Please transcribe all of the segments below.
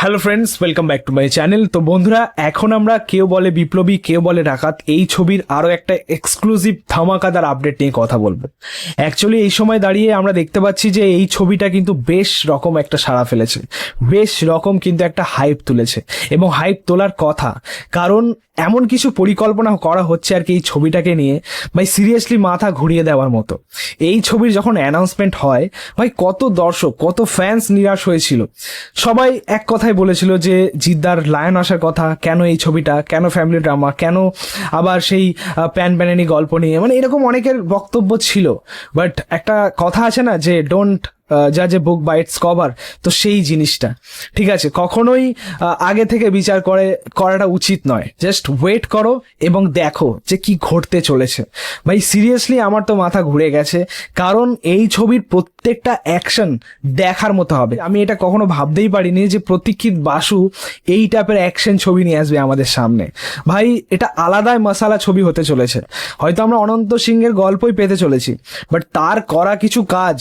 Hello friends, welcome back to my channel. তো বন্ধুরা, এখন আমরা কেউ বলে বিপ্লবী কেউ বলে ডাকাত এই ছবির আরও একটা এক্সক্লুসিভ ধামাকাদার আপডেট নিয়ে কথা বলবো। অ্যাকচুয়ালি এই সময় দাঁড়িয়ে আমরা দেখতে পাচ্ছি যে এই ছবিটা কিন্তু বেশ রকম একটা সাড়া ফেলেছে, বেশ রকম কিন্তু একটা হাইপ তুলেছে এবং হাইপ তোলার কথা, কারণ এমন কিছু পরিকল্পনা করা হচ্ছে আর কি এই ছবিটাকে নিয়ে, ভাই সিরিয়াসলি মাথা ঘুরিয়ে দেওয়ার মতো। এই ছবির যখন অ্যানাউন্সমেন্ট হয়, ভাই কত দর্শক কত ফ্যান্স নিরাশ হয়েছিল। সবাই এক কথাই বলেছিল যে জিদ্দার লায়ন আসার কথা, কেন এই ছবিটা, কেন ফ্যামিলি ড্রামা, কেন আবার সেই প্যান প্যানানি গল্প নিয়ে, মানে এরকম অনেকের বক্তব্য ছিল। বাট একটা কথা আছে না যে ডোন্ট জাজ এ বুক বাই ইটস কভার, তো সেই জিনিসটা ঠিক আছে, কখনোই আগে থেকে বিচার করাটা উচিত নয়। জাস্ট ওয়েট করো এবং দেখো যে কি ঘটতে চলেছে। ভাই সিরিয়াসলি আমার তো মাথা ঘুরে গেছে, কারণ এই ছবির প্রত্যেকটা অ্যাকশন দেখার মতো হবে। আমি এটা কখনো ভাবতেই পারিনি যে প্রতীক্ষিত বাসু এই টাইপের অ্যাকশন ছবি নিয়ে আসবে আমাদের সামনে। ভাই এটা আলাদাই মশালা ছবি হতে চলেছে। হয়তো আমরা অনন্ত সিংহের গল্পই পেতে চলেছি, বাট তার করা কিছু কাজ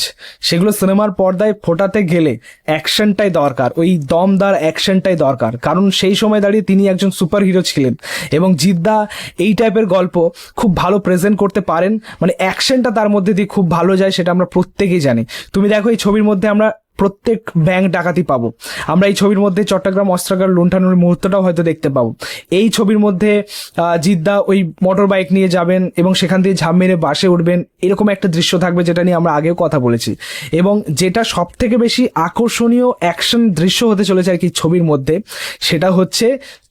সেগুলো সিনেমার পর্দায় ফোটাতে গেলে অ্যাকশনটাই দরকার, ওই দমদার অ্যাকশনটাই দরকার। কারণ সেই সময় দাঁড়িয়ে তিনি একজন সুপার হিরো ছিলেন এবং জিদ্দা এই টাইপের গল্প খুব ভালো প্রেজেন্ট করতে পারেন, মানে অ্যাকশনটা তার মধ্যে দিয়ে খুব ভালো যায়, সেটা আমরা প্রত্যেকেই জানি। তুমি দেখো এই ছবির মধ্যে আমরা প্রত্যেক ব্যাংক ডাকাতি পাবো, আমরা এই ছবির মধ্যে চট্টগ্রাম অস্ত্রাগার লুণ্ঠনের মুহূর্তটাও হয়তো দেখতে পাবো। এই ছবির মধ্যে জিদ্দা ওই মোটর বাইক নিয়ে যাবেন এবং সেখান দিয়ে ঝাঁপ মেরে বাসে উঠবেন, এরকম একটা দৃশ্য থাকবে যেটা নিয়ে আমরা আগেও কথা বলেছি। এবং যেটা সব থেকে বেশি আকর্ষণীয় অ্যাকশন দৃশ্য হতে চলেছে আর কি ছবির মধ্যে, সেটা হচ্ছে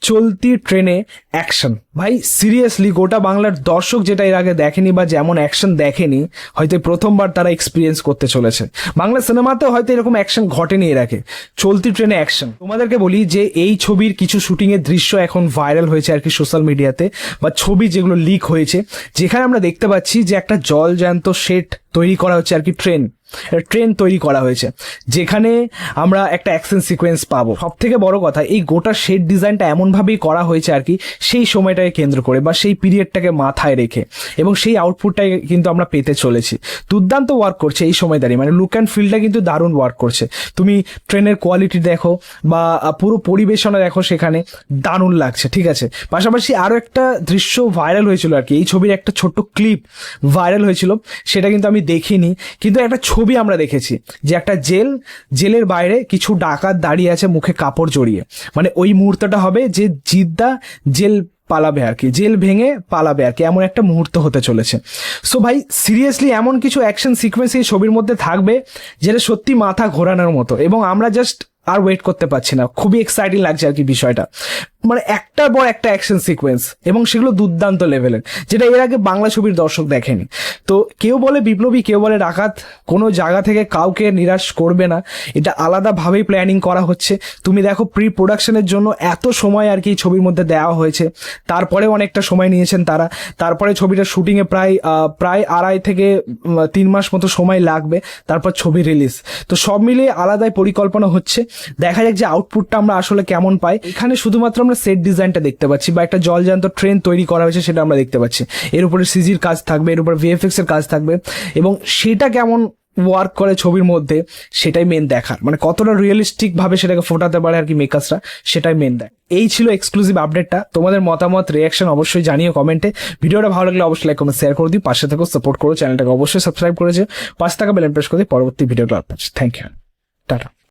চলতি ট্রেনে অ্যাকশন। ভাই সিরিয়াসলি গোটা বাংলার দর্শক যেটা এর আগে দেখেনি বা যেমন অ্যাকশন দেখেনি, হয়তো প্রথমবার তারা এক্সপিরিয়েন্স করতে চলেছে। বাংলা সিনেমাতেও হয়তো এরকম অ্যাকশন ঘটেনি এর আগে, চলতি ট্রেনে অ্যাকশন। তোমাদেরকে বলি যে এই ছবির কিছু শুটিংয়ের দৃশ্য এখন ভাইরাল হয়েছে আর কি সোশ্যাল মিডিয়াতে, বা ছবি যেগুলো লিক হয়েছে, যেখানে আমরা দেখতে পাচ্ছি যে একটা জলজ্যান্ত সেট তৈরি করা হচ্ছে আর কি, ট্রেন তৈরি করা হয়েছে, যেখানে আমরা একটা অ্যাকশন সিকোয়েন্স পাবো। সব থেকে বড় কথা, এই গোটা সেট ডিজাইনটা এমনভাবেই করা হয়েছে আর কি সেই সময়টাকে কেন্দ্র করে বা সেই পিরিয়ডটাকে মাথায় রেখে, এবং সেই আউটপুটটাই কিন্তু আমরা পেতে চলেছি। দুর্দান্ত ওয়ার্ক করছে এই সময় দাঁড়িয়ে, মানে লুক অ্যান্ড ফিলটা কিন্তু দারুণ ওয়ার্ক করছে। তুমি ট্রেনের কোয়ালিটি দেখো বা পুরো পরিবেশনা দেখো, সেখানে দারুণ লাগছে, ঠিক আছে। পাশাপাশি আরও একটা দৃশ্য ভাইরাল হয়েছিল আর কি, এই ছবির একটা ছোট্ট ক্লিপ ভাইরাল হয়েছিল, সেটা কিন্তু আমি দেখিনি, কিন্তু একটা ছবি আমরা দেখেছি যে একটা জেলের বাইরে কিছু ডাকাত দাঁড়িয়ে আছে মুখে কাপড় জড়িয়ে, মানে ওই মুহূর্তটা হবে যে জিদ্দা জেল পালাবে আর কি, জেল ভেঙে পালাবে আর কি, এমন একটা মুহূর্ত হতে চলেছে। সো ভাই সিরিয়াসলি এমন কিছু অ্যাকশন সিকোয়েন্স এই ছবির মধ্যে থাকবে যেটা সত্যি মাথা ঘোরানোর মতো, এবং আমরা জাস্ট আর ওয়েট করতে পারছি না, খুবই এক্সাইটিং লাগছে আর কি বিষয়টা। মানে একটার পর একটা অ্যাকশন সিকোয়েন্স এবং সেগুলো দুর্দান্ত লেভেলের, যেটা এর আগে বাংলা ছবির দর্শক দেখেনি। তো কেউ বলে বিপ্লবী কেউ বলে ডাকাত কোনো জায়গা থেকে কাউকে নিরাশ করবে না, এটা আলাদাভাবেই প্ল্যানিং করা হচ্ছে। তুমি দেখো প্রি প্রোডাকশনের জন্য এত সময় আর কি ছবির মধ্যে দেওয়া হয়েছে, তারপরেও অনেকটা সময় নিয়েছেন তারা, তারপরে ছবিটা শুটিংয়ে প্রায় 2.5 থেকে 3 মাস মতো সময় লাগবে, তারপর ছবি রিলিজ। তো সব মিলিয়ে আলাদাই পরিকল্পনা হচ্ছে, দেখা যাক যে আউটপুটটা আমরা আসলে কেমন পাই। এখানে শুধুমাত্র আমরা সেট ডিজাইনটা দেখতে পাচ্ছি বা একটা জলজ্যান্ত ট্রেন তৈরি করা হয়েছে সেটা আমরা দেখতে পাচ্ছি, এর উপরে সিজির কাজ থাকবে, এর উপর ভিএফএক্স এর কাজ থাকবে, এবং সেটা কেমন ওয়ার্ক করে ছবির মধ্যে সেটাই মেন দেখার, মানে কতটা রিয়েলিস্টিক ভাবে সেটাকে ফোটাতে পারে আর কি মেকার্সরা, সেটাই মেন দেয়। এই ছিল এক্সক্লুসিভ আপডেটটা। তোমাদের মতামত রিয়াকশন অবশ্যই জানিও কমেন্টে। ভিডিওটা ভালো লাগলে অবশ্যই লাইক কমেন্ট শেয়ার করে দিই, পাশে থেকেও সাপোর্ট করো, চ্যানেলটাকে অবশ্যই সাবস্ক্রাইব করেছে, পাশে থাকা বেল আইকন প্রেস করে দিই পরবর্তী ভিডিওগুলো আপলোড। Thank you, tata.